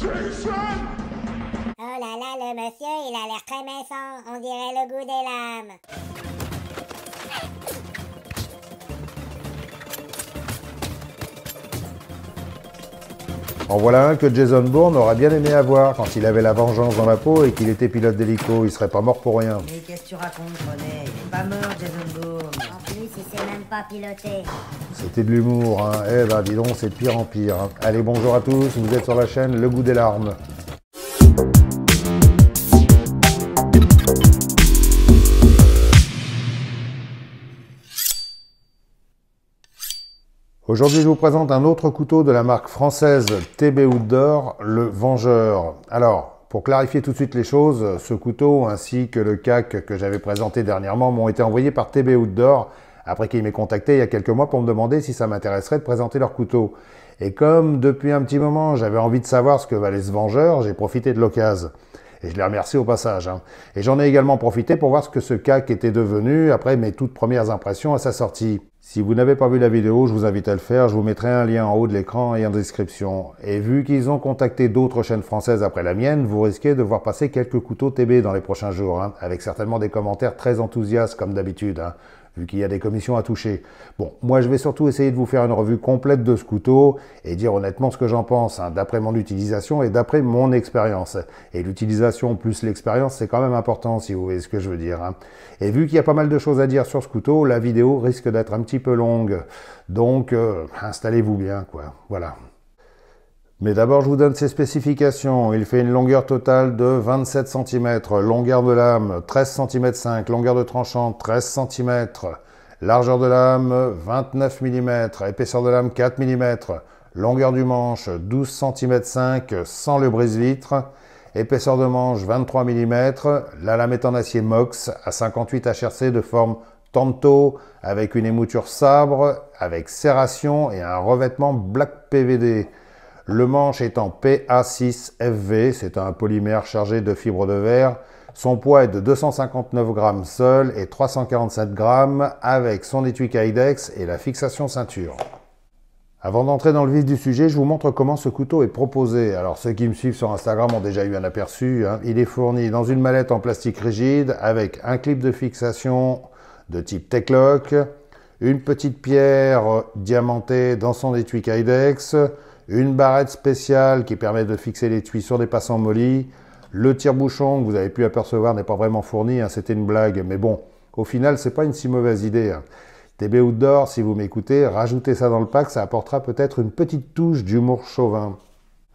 Oh là là, le monsieur, il a l'air très méchant. On dirait le goût des lames. En voilà un que Jason Bourne aurait bien aimé avoir quand il avait la vengeance dans la peau et qu'il était pilote d'hélico. Il serait pas mort pour rien. Mais qu'est-ce que tu racontes, René? Il est pas mort, Jason Bourne. En plus, il sait même pas piloter. C'était de l'humour, hein. Eh ben dis donc, c'est de pire en pire, hein. Allez, bonjour à tous, vous êtes sur la chaîne Le Goût des Larmes. Aujourd'hui, je vous présente un autre couteau de la marque française TB Outdoor, le Vengeur. Alors, pour clarifier tout de suite les choses, ce couteau ainsi que le CAC que j'avais présenté dernièrement m'ont été envoyés par TB Outdoor après qu'il m'ait contacté il y a quelques mois pour me demander si ça m'intéresserait de présenter leur couteau. Et comme depuis un petit moment, j'avais envie de savoir ce que valait ce Vengeur, j'ai profité de l'occasion. Et je les remercie au passage, hein. Et j'en ai également profité pour voir ce que ce CAC était devenu après mes toutes premières impressions à sa sortie. Si vous n'avez pas vu la vidéo, je vous invite à le faire, je vous mettrai un lien en haut de l'écran et en description. Et vu qu'ils ont contacté d'autres chaînes françaises après la mienne, vous risquez de voir passer quelques couteaux TB dans les prochains jours, hein, avec certainement des commentaires très enthousiastes comme d'habitude, hein, vu qu'il y a des commissions à toucher. Bon, moi je vais surtout essayer de vous faire une revue complète de ce couteau et dire honnêtement ce que j'en pense, hein, d'après mon utilisation et d'après mon expérience. Et l'utilisation plus l'expérience, c'est quand même important si vous voyez ce que je veux dire, hein. Et vu qu'il y a pas mal de choses à dire sur ce couteau, la vidéo risque d'être un petit peu longue. Donc, installez-vous bien, quoi. Voilà. Mais d'abord, je vous donne ses spécifications. Il fait une longueur totale de 27 cm, longueur de lame 13 cm 5, longueur de tranchant 13 cm, largeur de lame 29 mm, épaisseur de lame 4 mm, longueur du manche 12 cm 5 sans le brise-vitre, épaisseur de manche 23 mm, la lame est en acier MOX à 58 HRC de forme Tanto avec une émouture sabre, avec serration et un revêtement Black PVD. Le manche est en PA6FV, c'est un polymère chargé de fibres de verre. Son poids est de 259 grammes seul et 347 grammes avec son étui Kydex et la fixation ceinture. Avant d'entrer dans le vif du sujet, je vous montre comment ce couteau est proposé. Alors ceux qui me suivent sur Instagram ont déjà eu un aperçu, hein. Il est fourni dans une mallette en plastique rigide avec un clip de fixation de type Tech-Lock, une petite pierre diamantée dans son étui Kydex, une barrette spéciale qui permet de fixer l'étui sur des passants mollis. Le tire-bouchon que vous avez pu apercevoir n'est pas vraiment fourni, hein, c'était une blague, mais bon, au final, c'est pas une si mauvaise idée, hein. TB Outdoor, si vous m'écoutez, rajoutez ça dans le pack, ça apportera peut-être une petite touche d'humour chauvin.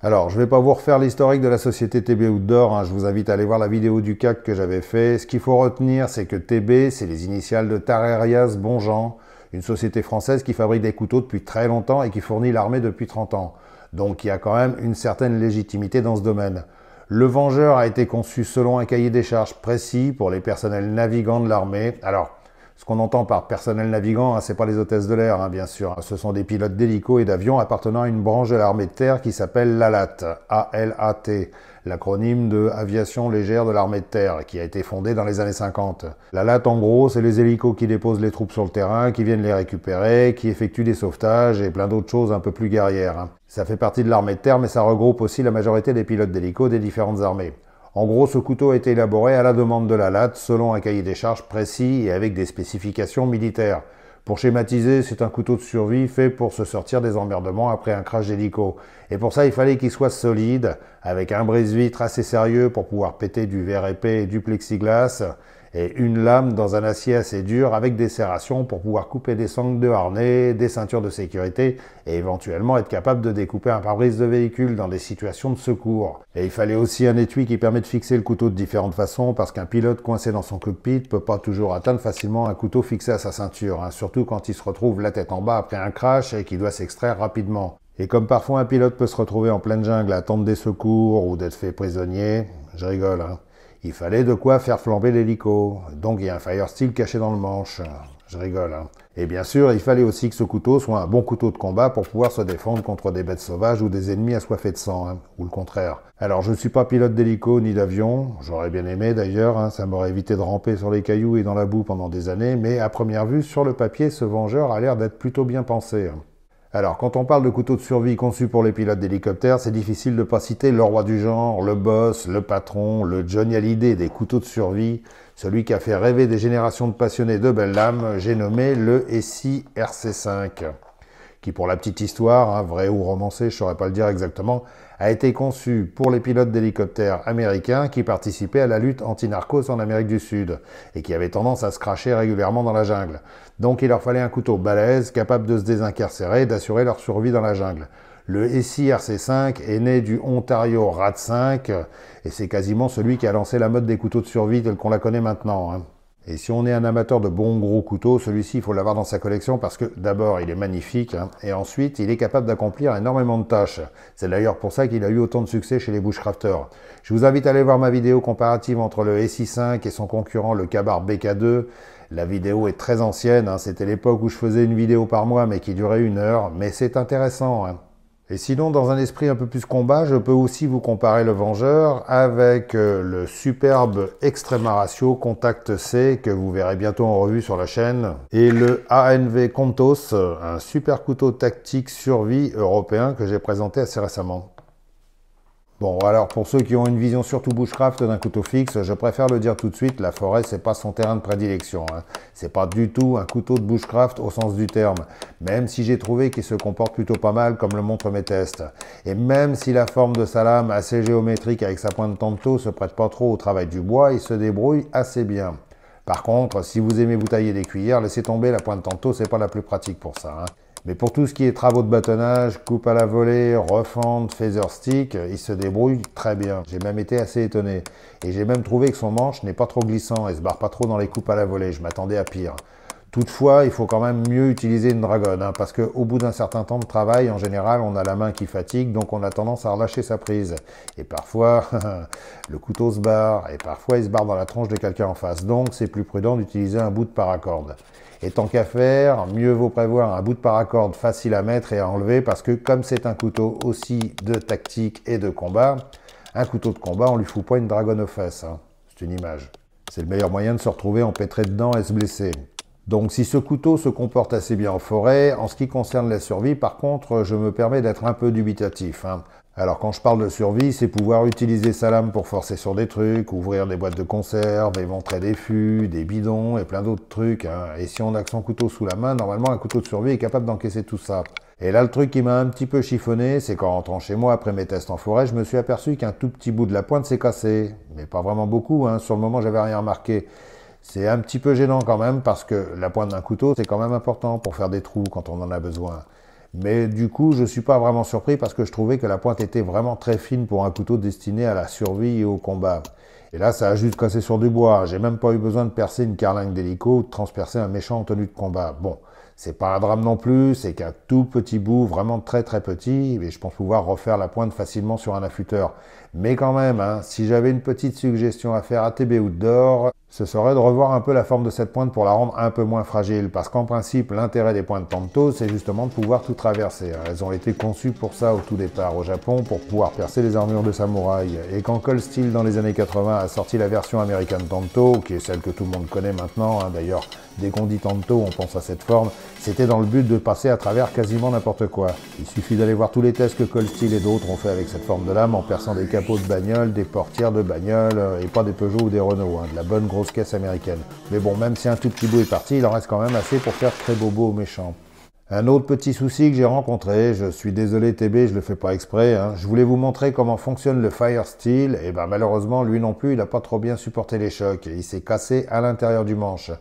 Alors, je ne vais pas vous refaire l'historique de la société TB Outdoor, hein, je vous invite à aller voir la vidéo du CAC que j'avais fait. Ce qu'il faut retenir, c'est que TB, c'est les initiales de Tarerias Bonjean, une société française qui fabrique des couteaux depuis très longtemps et qui fournit l'armée depuis 30 ans. Donc il y a quand même une certaine légitimité dans ce domaine. Le Vengeur a été conçu selon un cahier des charges précis pour les personnels navigants de l'armée. Alors, ce qu'on entend par personnel navigant, hein, c'est pas les hôtesses de l'air, hein, bien sûr. Ce sont des pilotes d'hélico et d'avions appartenant à une branche de l'armée de terre qui s'appelle l'ALAT, A-L-A-T, l'acronyme de Aviation légère de l'armée de terre, qui a été fondée dans les années 50. L'ALAT, en gros, c'est les hélicos qui déposent les troupes sur le terrain, qui viennent les récupérer, qui effectuent des sauvetages et plein d'autres choses un peu plus guerrières, hein. Ça fait partie de l'armée de terre, mais ça regroupe aussi la majorité des pilotes d'hélico des différentes armées. En gros, ce couteau a été élaboré à la demande de l'ALAT selon un cahier des charges précis et avec des spécifications militaires. Pour schématiser, c'est un couteau de survie fait pour se sortir des emmerdements après un crash d'hélico. Et pour ça, il fallait qu'il soit solide, avec un brise-vitre assez sérieux pour pouvoir péter du verre épais et du plexiglas, et une lame dans un acier assez dur avec des serrations pour pouvoir couper des sangles de harnais, des ceintures de sécurité et éventuellement être capable de découper un pare-brise de véhicule dans des situations de secours. Et il fallait aussi un étui qui permet de fixer le couteau de différentes façons parce qu'un pilote coincé dans son cockpit ne peut pas toujours atteindre facilement un couteau fixé à sa ceinture, hein, surtout quand il se retrouve la tête en bas après un crash et qu'il doit s'extraire rapidement. Et comme parfois un pilote peut se retrouver en pleine jungle à attendre des secours ou d'être fait prisonnier, je rigole, hein. Il fallait de quoi faire flamber l'hélico. Donc il y a un fire steel caché dans le manche. Je rigole, hein. Et bien sûr, il fallait aussi que ce couteau soit un bon couteau de combat pour pouvoir se défendre contre des bêtes sauvages ou des ennemis assoiffés de sang, hein, ou le contraire. Alors je ne suis pas pilote d'hélico ni d'avion, j'aurais bien aimé d'ailleurs, hein, ça m'aurait évité de ramper sur les cailloux et dans la boue pendant des années, mais à première vue, sur le papier, ce Vengeur a l'air d'être plutôt bien pensé, hein. Alors, quand on parle de couteau de survie conçu pour les pilotes d'hélicoptères, c'est difficile de ne pas citer le roi du genre, le boss, le patron, le Johnny Hallyday des couteaux de survie, celui qui a fait rêver des générations de passionnés de belles lames, j'ai nommé le SI RC5, qui pour la petite histoire, vrai ou romancé, je ne saurais pas le dire exactement, a été conçu pour les pilotes d'hélicoptères américains qui participaient à la lutte anti-narcos en Amérique du Sud et qui avaient tendance à se cracher régulièrement dans la jungle. Donc il leur fallait un couteau balèze, capable de se désincarcérer et d'assurer leur survie dans la jungle. Le SI RC5 est né du Ontario RAT5 et c'est quasiment celui qui a lancé la mode des couteaux de survie telle qu'on la connaît maintenant. Et si on est un amateur de bons gros couteaux, celui-ci, il faut l'avoir dans sa collection parce que d'abord, il est magnifique et ensuite, il est capable d'accomplir énormément de tâches. C'est d'ailleurs pour ça qu'il a eu autant de succès chez les bushcrafters. Je vous invite à aller voir ma vidéo comparative entre le SI5 et son concurrent, le Ka-Bar BK2. La vidéo est très ancienne, c'était l'époque où je faisais une vidéo par mois mais qui durait 1 heure, mais c'est intéressant. Et sinon, dans un esprit un peu plus combat, je peux aussi vous comparer le Vengeur avec le superbe Extrema Ratio Contact C que vous verrez bientôt en revue sur la chaîne et le ANV Contos, un super couteau tactique survie européen que j'ai présenté assez récemment. Bon, alors pour ceux qui ont une vision surtout bushcraft d'un couteau fixe, je préfère le dire tout de suite, la forêt c'est pas son terrain de prédilection. C'est pas du tout un couteau de bushcraft au sens du terme, même si j'ai trouvé qu'il se comporte plutôt pas mal comme le montrent mes tests. Et même si la forme de sa lame assez géométrique avec sa pointe tanto se prête pas trop au travail du bois, il se débrouille assez bien. Par contre, si vous aimez vous tailler des cuillères, laissez tomber, la pointe tanto c'est pas la plus pratique pour ça. Mais pour tout ce qui est travaux de bâtonnage, coupe à la volée, refente, feather stick, il se débrouille très bien. J'ai même été assez étonné. Et j'ai même trouvé que son manche n'est pas trop glissant et se barre pas trop dans les coupes à la volée. Je m'attendais à pire. Toutefois, il faut quand même mieux utiliser une dragonne, parce qu'au bout d'un certain temps de travail, en général, on a la main qui fatigue, donc on a tendance à relâcher sa prise. Et parfois, le couteau se barre, et parfois il se barre dans la tronche de quelqu'un en face. Donc c'est plus prudent d'utiliser un bout de paracorde. Et tant qu'à faire, mieux vaut prévoir un bout de paracorde facile à mettre et à enlever, parce que comme c'est un couteau aussi de tactique et de combat, un couteau de combat, on lui fout pas une dragonne aux fesses. C'est une image. C'est le meilleur moyen de se retrouver empêtré dedans et se blesser. Donc si ce couteau se comporte assez bien en forêt, en ce qui concerne la survie, par contre, je me permets d'être un peu dubitatif. Alors quand je parle de survie, c'est pouvoir utiliser sa lame pour forcer sur des trucs, ouvrir des boîtes de conserve, éventrer des fûts, des bidons et plein d'autres trucs. Et si on a que son couteau sous la main, normalement un couteau de survie est capable d'encaisser tout ça. Et là, le truc qui m'a un petit peu chiffonné, c'est qu'en rentrant chez moi après mes tests en forêt, je me suis aperçu qu'un tout petit bout de la pointe s'est cassé. Mais pas vraiment beaucoup, sur le moment j'avais rien remarqué. C'est un petit peu gênant quand même parce que la pointe d'un couteau, c'est quand même important pour faire des trous quand on en a besoin. Mais du coup, je ne suis pas vraiment surpris parce que je trouvais que la pointe était vraiment très fine pour un couteau destiné à la survie et au combat. Et là, ça a juste cassé sur du bois. J'ai même pas eu besoin de percer une carlingue d'hélico ou de transpercer un méchant en tenue de combat. Bon, c'est pas un drame non plus, c'est qu'un tout petit bout, vraiment très très petit, et je pense pouvoir refaire la pointe facilement sur un affûteur. Mais quand même, si j'avais une petite suggestion à faire à TB Outdoor, ce serait de revoir un peu la forme de cette pointe pour la rendre un peu moins fragile. Parce qu'en principe, l'intérêt des pointes tanto, c'est justement de pouvoir tout traverser. Elles ont été conçues pour ça au tout départ au Japon, pour pouvoir percer les armures de samouraï. Et quand Cold Steel, dans les années 80, a sorti la version American Tanto, qui est celle que tout le monde connaît maintenant, d'ailleurs, dès qu'on dit tanto, on pense à cette forme, c'était dans le but de passer à travers quasiment n'importe quoi. Il suffit d'aller voir tous les tests que Cold Steel et d'autres ont fait avec cette forme de lame en perçant des capots de bagnole, des portières de bagnole, et pas des Peugeot ou des Renault, de la bonne grosse caisse américaine. Mais bon, même si un tout petit bout est parti, il en reste quand même assez pour faire très bobo aux méchants. Un autre petit souci que j'ai rencontré, je suis désolé TB, je le fais pas exprès, je voulais vous montrer comment fonctionne le Fire Steel, et malheureusement, lui non plus, il n'a pas trop bien supporté les chocs, et il s'est cassé à l'intérieur du manche.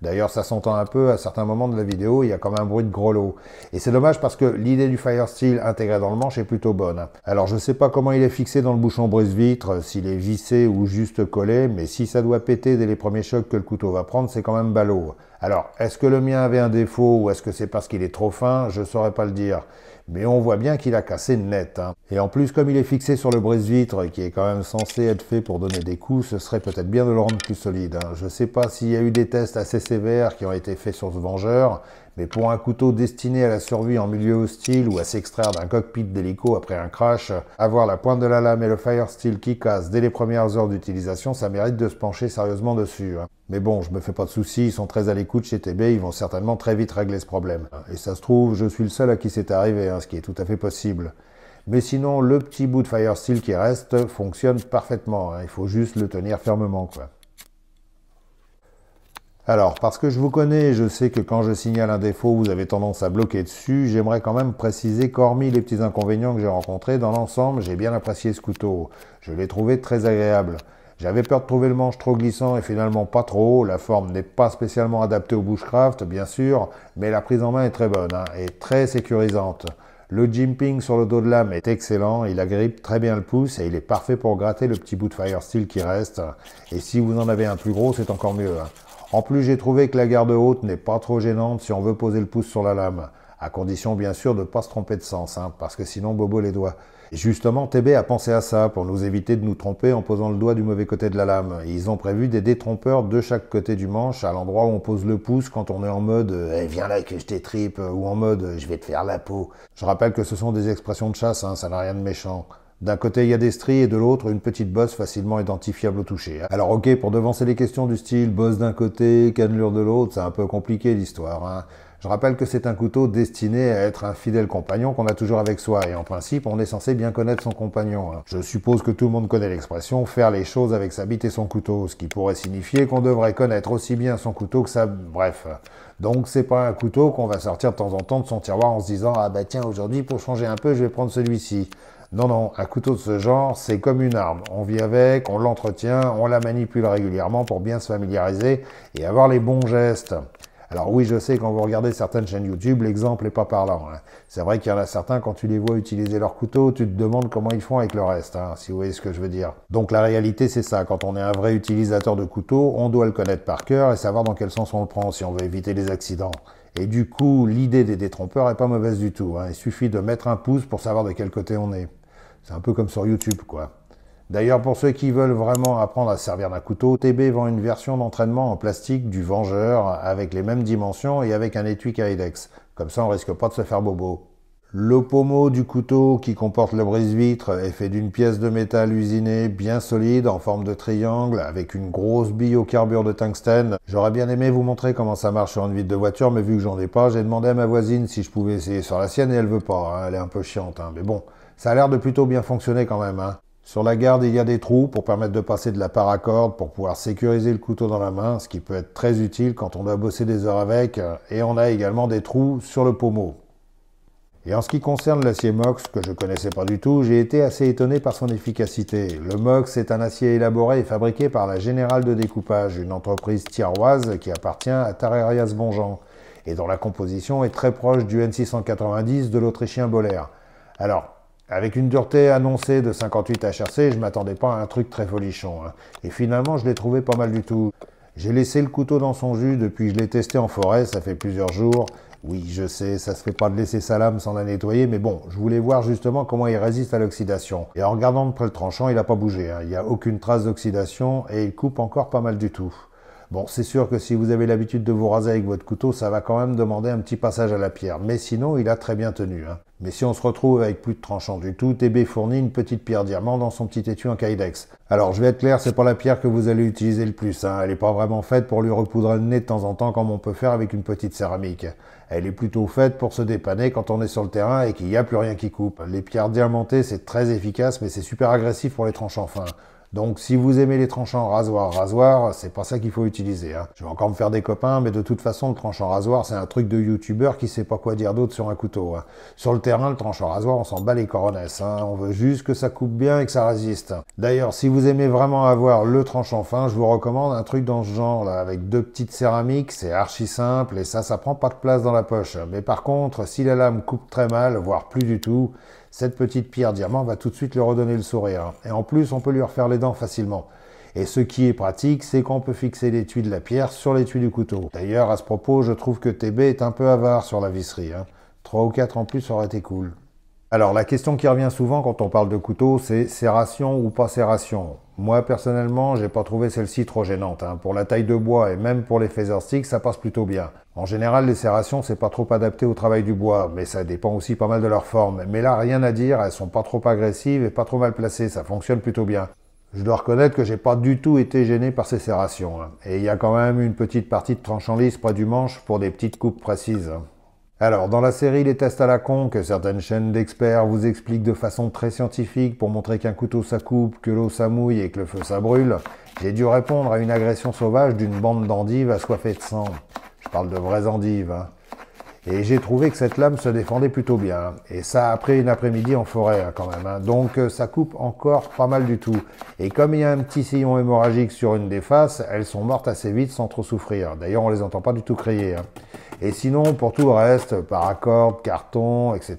D'ailleurs, ça s'entend un peu à certains moments de la vidéo, il y a comme un bruit de grelot. Et c'est dommage parce que l'idée du Fire Steel intégré dans le manche est plutôt bonne. Alors, je ne sais pas comment il est fixé dans le bouchon brise-vitre, s'il est vissé ou juste collé, mais si ça doit péter dès les premiers chocs que le couteau va prendre, c'est quand même ballot. Alors, est-ce que le mien avait un défaut ou est-ce que c'est parce qu'il est trop fin? Je ne saurais pas le dire. Mais on voit bien qu'il a cassé net. Et en plus, comme il est fixé sur le brise-vitre, qui est quand même censé être fait pour donner des coups, ce serait peut-être bien de le rendre plus solide. Je ne sais pas s'il y a eu des tests assez sévères qui ont été faits sur ce Vengeur, Mais pour un couteau destiné à la survie en milieu hostile ou à s'extraire d'un cockpit d'hélico après un crash, avoir la pointe de la lame et le Firesteel qui casse dès les premières heures d'utilisation, ça mérite de se pencher sérieusement dessus. Mais bon, je me fais pas de soucis, ils sont très à l'écoute chez TB, ils vont certainement très vite régler ce problème. Et ça se trouve, je suis le seul à qui c'est arrivé, ce qui est tout à fait possible. Mais sinon, le petit bout de Firesteel qui reste fonctionne parfaitement, il faut juste le tenir fermement, quoi. Alors, parce que je vous connais et je sais que quand je signale un défaut, vous avez tendance à bloquer dessus, j'aimerais quand même préciser qu'hormis les petits inconvénients que j'ai rencontrés, dans l'ensemble, j'ai bien apprécié ce couteau. Je l'ai trouvé très agréable. J'avais peur de trouver le manche trop glissant et finalement pas trop. La forme n'est pas spécialement adaptée au bushcraft, bien sûr, mais la prise en main est très bonne et très sécurisante. Le jimping sur le dos de lame est excellent, il agrippe très bien le pouce et il est parfait pour gratter le petit bout de Firesteel qui reste. Et si vous en avez un plus gros, c'est encore mieux. En plus, j'ai trouvé que la garde haute n'est pas trop gênante si on veut poser le pouce sur la lame, à condition bien sûr de ne pas se tromper de sens, parce que sinon bobo les doigts. Et justement, TB a pensé à ça pour nous éviter de nous tromper en posant le doigt du mauvais côté de la lame. Et ils ont prévu des détrompeurs de chaque côté du manche, à l'endroit où on pose le pouce quand on est en mode « viens là que je t'étripe » ou en mode « je vais te faire la peau ». Je rappelle que ce sont des expressions de chasse, ça n'a rien de méchant. D'un côté, il y a des stries et de l'autre, une petite bosse facilement identifiable au toucher. Alors ok, pour devancer les questions du style bosse d'un côté, cannelure de l'autre, c'est un peu compliqué l'histoire. Je rappelle que c'est un couteau destiné à être un fidèle compagnon qu'on a toujours avec soi, et en principe, on est censé bien connaître son compagnon. Je suppose que tout le monde connaît l'expression « faire les choses avec sa bite et son couteau », ce qui pourrait signifier qu'on devrait connaître aussi bien son couteau que sa... Bref. Donc c'est pas un couteau qu'on va sortir de temps en temps de son tiroir en se disant « ah bah tiens, aujourd'hui, pour changer un peu, je vais prendre celui-ci ». Non, non, un couteau de ce genre, c'est comme une arme. On vit avec, on l'entretient, on la manipule régulièrement pour bien se familiariser et avoir les bons gestes. Alors oui, je sais, quand vous regardez certaines chaînes YouTube, l'exemple n'est pas parlant. C'est vrai qu'il y en a certains, quand tu les vois utiliser leur couteau, tu te demandes comment ils font avec le reste, si vous voyez ce que je veux dire. Donc la réalité, c'est ça. Quand on est un vrai utilisateur de couteau, on doit le connaître par cœur et savoir dans quel sens on le prend si on veut éviter les accidents. Et du coup, l'idée des détrompeurs est pas mauvaise du tout. Il suffit de mettre un pouce pour savoir de quel côté on est. C'est un peu comme sur YouTube, quoi. D'ailleurs, pour ceux qui veulent vraiment apprendre à se servir d'un couteau, TB vend une version d'entraînement en plastique du Vengeur avec les mêmes dimensions et avec un étui Kydex. Comme ça, on risque pas de se faire bobo. Le pommeau du couteau qui comporte le brise-vitre est fait d'une pièce de métal usinée bien solide en forme de triangle avec une grosse bille au carbure de tungstène. J'aurais bien aimé vous montrer comment ça marche sur une vitre de voiture, mais vu que j'en ai pas, j'ai demandé à ma voisine si je pouvais essayer sur la sienne et elle veut pas. Elle est un peu chiante, mais bon. Ça a l'air de plutôt bien fonctionner quand même. Sur la garde, il y a des trous pour permettre de passer de la paracorde pour pouvoir sécuriser le couteau dans la main, ce qui peut être très utile quand on doit bosser des heures avec. Et on a également des trous sur le pommeau. Et en ce qui concerne l'acier MOX, que je ne connaissais pas du tout, j'ai été assez étonné par son efficacité. Le MOX est un acier élaboré et fabriqué par la Générale de Découpage, une entreprise tiroise qui appartient à Tarerias Bonjean, et dont la composition est très proche du N690 de l'Autrichien Boller. Alors, avec une dureté annoncée de 58 HRC, je ne m'attendais pas à un truc très folichon. Et finalement, je l'ai trouvé pas mal du tout. J'ai laissé le couteau dans son jus depuis que je l'ai testé en forêt, ça fait plusieurs jours. Oui, je sais, ça se fait pas de laisser sa lame sans la nettoyer, mais bon, je voulais voir justement comment il résiste à l'oxydation. Et en regardant de près le tranchant, il n'a pas bougé. Il n'y a aucune trace d'oxydation et il coupe encore pas mal du tout. Bon, c'est sûr que si vous avez l'habitude de vous raser avec votre couteau, ça va quand même demander un petit passage à la pierre. Mais sinon, il a très bien tenu. Mais si on se retrouve avec plus de tranchant du tout, TB fournit une petite pierre diamant dans son petit étui en Kydex. Alors, je vais être clair, c'est pas la pierre que vous allez utiliser le plus. Elle n'est pas vraiment faite pour lui repoudrer le nez de temps en temps comme on peut faire avec une petite céramique. Elle est plutôt faite pour se dépanner quand on est sur le terrain et qu'il n'y a plus rien qui coupe. Les pierres diamantées, c'est très efficace, mais c'est super agressif pour les tranchants fins. Donc si vous aimez les tranchants rasoir, c'est pas ça qu'il faut utiliser. Je vais encore me faire des copains, mais de toute façon, le tranchant rasoir, c'est un truc de youtubeur qui sait pas quoi dire d'autre sur un couteau. Sur le terrain, le tranchant rasoir, on s'en bat les coronesses. On veut juste que ça coupe bien et que ça résiste. D'ailleurs, si vous aimez vraiment avoir le tranchant fin, je vous recommande un truc dans ce genre, là, avec deux petites céramiques, c'est archi simple et ça prend pas de place dans la poche. Mais par contre, si la lame coupe très mal, voire plus du tout, cette petite pierre diamant va tout de suite lui redonner le sourire. Et en plus, on peut lui refaire les dents facilement. Et ce qui est pratique, c'est qu'on peut fixer l'étui de la pierre sur l'étui du couteau. D'ailleurs, à ce propos, je trouve que TB est un peu avare sur la visserie. 3 ou 4 en plus aurait été cool. Alors, la question qui revient souvent quand on parle de couteau, c'est serration ou pas serration. Moi, personnellement, j'ai pas trouvé celle-ci trop gênante. Pour la taille de bois et même pour les feather sticks, ça passe plutôt bien. En général, les serrations, c'est pas trop adapté au travail du bois, mais ça dépend aussi pas mal de leur forme. Mais là, rien à dire, elles sont pas trop agressives et pas trop mal placées, ça fonctionne plutôt bien. Je dois reconnaître que j'ai pas du tout été gêné par ces serrations. Et il y a quand même une petite partie de tranchant lisse près du manche pour des petites coupes précises. Alors, dans la série Les tests à la con, que certaines chaînes d'experts vous expliquent de façon très scientifique pour montrer qu'un couteau ça coupe, que l'eau ça mouille et que le feu ça brûle, j'ai dû répondre à une agression sauvage d'une bande d'endives assoiffées de sang. Je parle de vraies endives. Et j'ai trouvé que cette lame se défendait plutôt bien. Et ça après une après-midi en forêt quand même. Donc ça coupe encore pas mal du tout. Et comme il y a un petit sillon hémorragique sur une des faces, elles sont mortes assez vite sans trop souffrir. D'ailleurs on les entend pas du tout crier. Et sinon pour tout le reste, paracorde, carton, etc.,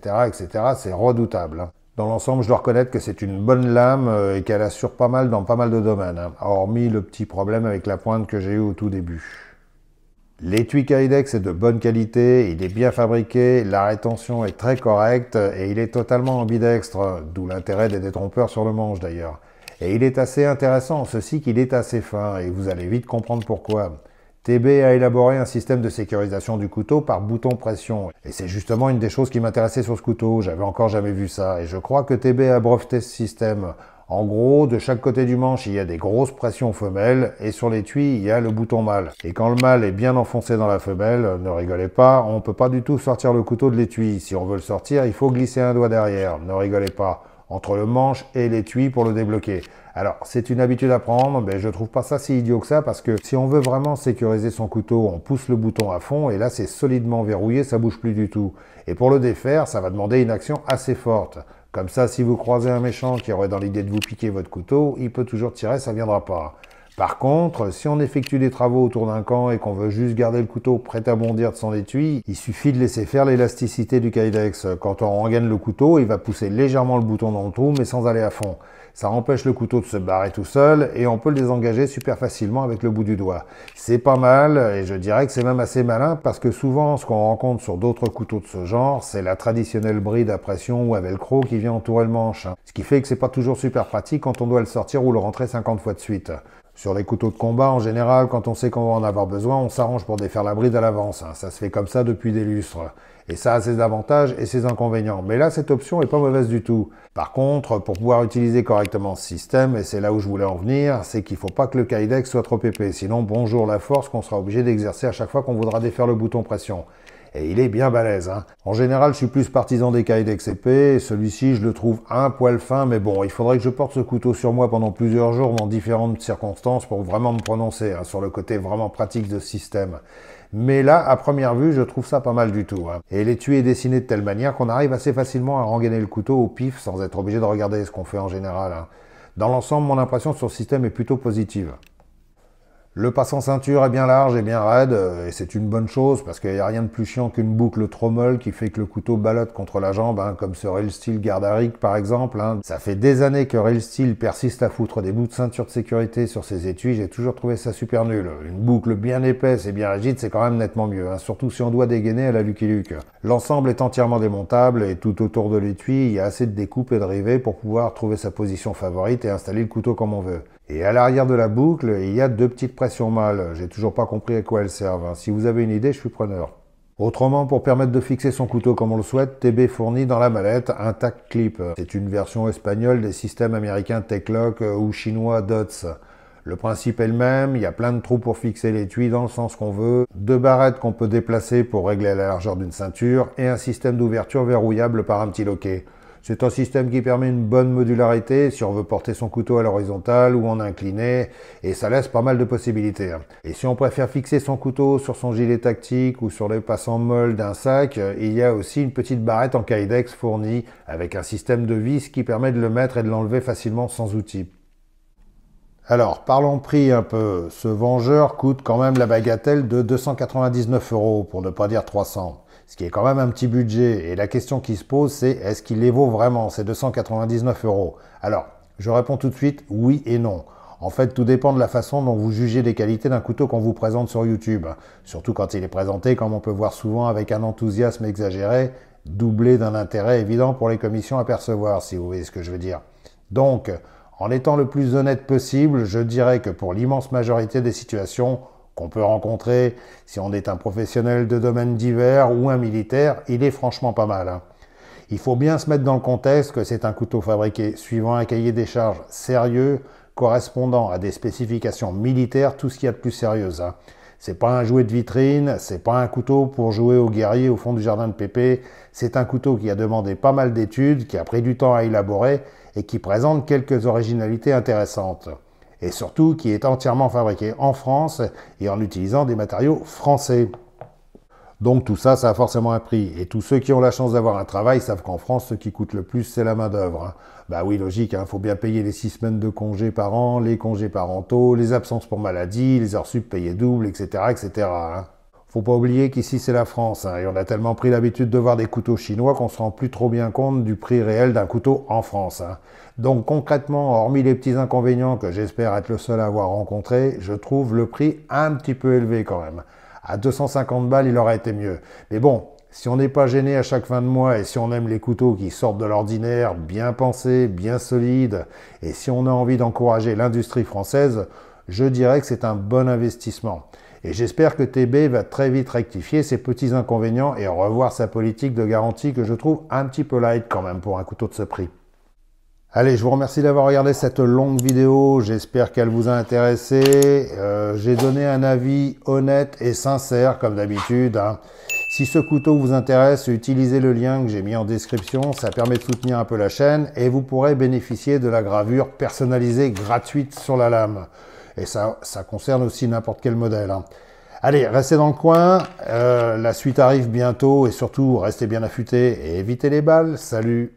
c'est redoutable. Dans l'ensemble, je dois reconnaître que c'est une bonne lame et qu'elle assure pas mal dans pas mal de domaines. Hormis le petit problème avec la pointe que j'ai eu au tout début. L'étui Kydex est de bonne qualité, il est bien fabriqué, la rétention est très correcte et il est totalement ambidextre, d'où l'intérêt des détrompeurs sur le manche d'ailleurs. Et il est assez intéressant en ceci qu'il est assez fin et vous allez vite comprendre pourquoi. TB a élaboré un système de sécurisation du couteau par bouton pression. Et c'est justement une des choses qui m'intéressait sur ce couteau, j'avais encore jamais vu ça. Et je crois que TB a breveté ce système. En gros, de chaque côté du manche, il y a des grosses pressions femelles, et sur l'étui, il y a le bouton mâle. Et quand le mâle est bien enfoncé dans la femelle, ne rigolez pas, on peut pas du tout sortir le couteau de l'étui. Si on veut le sortir, il faut glisser un doigt derrière, ne rigolez pas, entre le manche et l'étui pour le débloquer. Alors, c'est une habitude à prendre, mais je trouve pas ça si idiot que ça, parce que si on veut vraiment sécuriser son couteau, on pousse le bouton à fond, et là c'est solidement verrouillé, ça bouge plus du tout. Et pour le défaire, ça va demander une action assez forte. Comme ça, si vous croisez un méchant qui aurait dans l'idée de vous piquer votre couteau, il peut toujours tirer, ça viendra pas. Par contre, si on effectue des travaux autour d'un camp et qu'on veut juste garder le couteau prêt à bondir de son étui, il suffit de laisser faire l'élasticité du Kydex. Quand on rengaine le couteau, il va pousser légèrement le bouton dans le trou, mais sans aller à fond. Ça empêche le couteau de se barrer tout seul et on peut le désengager super facilement avec le bout du doigt. C'est pas mal et je dirais que c'est même assez malin parce que souvent ce qu'on rencontre sur d'autres couteaux de ce genre, c'est la traditionnelle bride à pression ou à velcro qui vient entourer le manche. Ce qui fait que c'est pas toujours super pratique quand on doit le sortir ou le rentrer 50 fois de suite. Sur les couteaux de combat, en général, quand on sait qu'on va en avoir besoin, on s'arrange pour défaire la bride à l'avance. Ça se fait comme ça depuis des lustres. Et ça a ses avantages et ses inconvénients. Mais là, cette option est pas mauvaise du tout. Par contre, pour pouvoir utiliser correctement ce système, et c'est là où je voulais en venir, c'est qu'il faut pas que le Kydex soit trop épais. Sinon, bonjour la force qu'on sera obligé d'exercer à chaque fois qu'on voudra défaire le bouton pression. Et il est bien balèze. En général, je suis plus partisan des Kydex épais. Celui-ci, je le trouve un poil fin, mais bon, il faudrait que je porte ce couteau sur moi pendant plusieurs jours dans différentes circonstances pour vraiment me prononcer sur le côté vraiment pratique de ce système. Mais là, à première vue, je trouve ça pas mal du tout. Et l'étui est dessiné de telle manière qu'on arrive assez facilement à rengainer le couteau au pif sans être obligé de regarder ce qu'on fait en général. Dans l'ensemble, mon impression sur ce système est plutôt positive. Le passant ceinture est bien large et bien raide, et c'est une bonne chose parce qu'il n'y a rien de plus chiant qu'une boucle trop molle qui fait que le couteau ballotte contre la jambe, comme ce Real Steel Gardaric par exemple. Ça fait des années que Real Steel persiste à foutre des bouts de ceinture de sécurité sur ses étuis, j'ai toujours trouvé ça super nul. Une boucle bien épaisse et bien rigide, c'est quand même nettement mieux, surtout si on doit dégainer à la Lucky Luke. L'ensemble est entièrement démontable et tout autour de l'étui, il y a assez de découpes et de rivets pour pouvoir trouver sa position favorite et installer le couteau comme on veut. Et à l'arrière de la boucle, il y a deux petites pressions mâles. J'ai toujours pas compris à quoi elles servent. Si vous avez une idée, je suis preneur. Autrement, pour permettre de fixer son couteau comme on le souhaite, TB fournit dans la mallette un tac clip. C'est une version espagnole des systèmes américains Tek-Lok ou chinois Dots. Le principe est le même, il y a plein de trous pour fixer l'étui dans le sens qu'on veut, deux barrettes qu'on peut déplacer pour régler la largeur d'une ceinture et un système d'ouverture verrouillable par un petit loquet. C'est un système qui permet une bonne modularité si on veut porter son couteau à l'horizontale ou en incliné, et ça laisse pas mal de possibilités. Et si on préfère fixer son couteau sur son gilet tactique ou sur les passants molles d'un sac, il y a aussi une petite barrette en Kydex fournie avec un système de vis qui permet de le mettre et de l'enlever facilement sans outil. Alors, parlons prix un peu. Ce Vengeur coûte quand même la bagatelle de 299 €, pour ne pas dire 300. Ce qui est quand même un petit budget. Et la question qui se pose, c'est est-ce qu'il les vaut vraiment, ces 299 €? Alors, je réponds tout de suite oui et non. En fait, tout dépend de la façon dont vous jugez les qualités d'un couteau qu'on vous présente sur YouTube. Surtout quand il est présenté, comme on peut voir souvent, avec un enthousiasme exagéré, doublé d'un intérêt évident pour les commissions à percevoir, si vous voyez ce que je veux dire. Donc, en étant le plus honnête possible, je dirais que pour l'immense majorité des situations, qu'on peut rencontrer si on est un professionnel de domaines divers ou un militaire, il est franchement pas mal. Il faut bien se mettre dans le contexte que c'est un couteau fabriqué suivant un cahier des charges sérieux, correspondant à des spécifications militaires, tout ce qu'il y a de plus sérieux. C'est pas un jouet de vitrine, c'est pas un couteau pour jouer aux guerriers au fond du jardin de Pépé, c'est un couteau qui a demandé pas mal d'études, qui a pris du temps à élaborer et qui présente quelques originalités intéressantes. Et surtout qui est entièrement fabriqué en France et en utilisant des matériaux français. Donc tout ça, ça a forcément un prix. Et tous ceux qui ont la chance d'avoir un travail savent qu'en France, ce qui coûte le plus, c'est la main-d'œuvre. Bah oui, logique, faut bien payer les 6 semaines de congés par an, les congés parentaux, les absences pour maladie, les heures sup payées double, etc. etc. Faut pas oublier qu'ici c'est la France, et on a tellement pris l'habitude de voir des couteaux chinois qu'on se rend plus trop bien compte du prix réel d'un couteau en France. Donc concrètement, hormis les petits inconvénients que j'espère être le seul à avoir rencontrés, je trouve le prix un petit peu élevé quand même. À 250 balles, il aurait été mieux. Mais bon, si on n'est pas gêné à chaque fin de mois et si on aime les couteaux qui sortent de l'ordinaire, bien pensés, bien solides, et si on a envie d'encourager l'industrie française, je dirais que c'est un bon investissement. Et j'espère que TB va très vite rectifier ses petits inconvénients et revoir sa politique de garantie que je trouve un petit peu light quand même pour un couteau de ce prix. Allez, je vous remercie d'avoir regardé cette longue vidéo, j'espère qu'elle vous a intéressé. J'ai donné un avis honnête et sincère comme d'habitude. Si ce couteau vous intéresse, utilisez le lien que j'ai mis en description, ça permet de soutenir un peu la chaîne et vous pourrez bénéficier de la gravure personnalisée gratuite sur la lame. Et ça concerne aussi n'importe quel modèle. Allez, restez dans le coin, la suite arrive bientôt et surtout, restez bien affûtés et évitez les balles. Salut!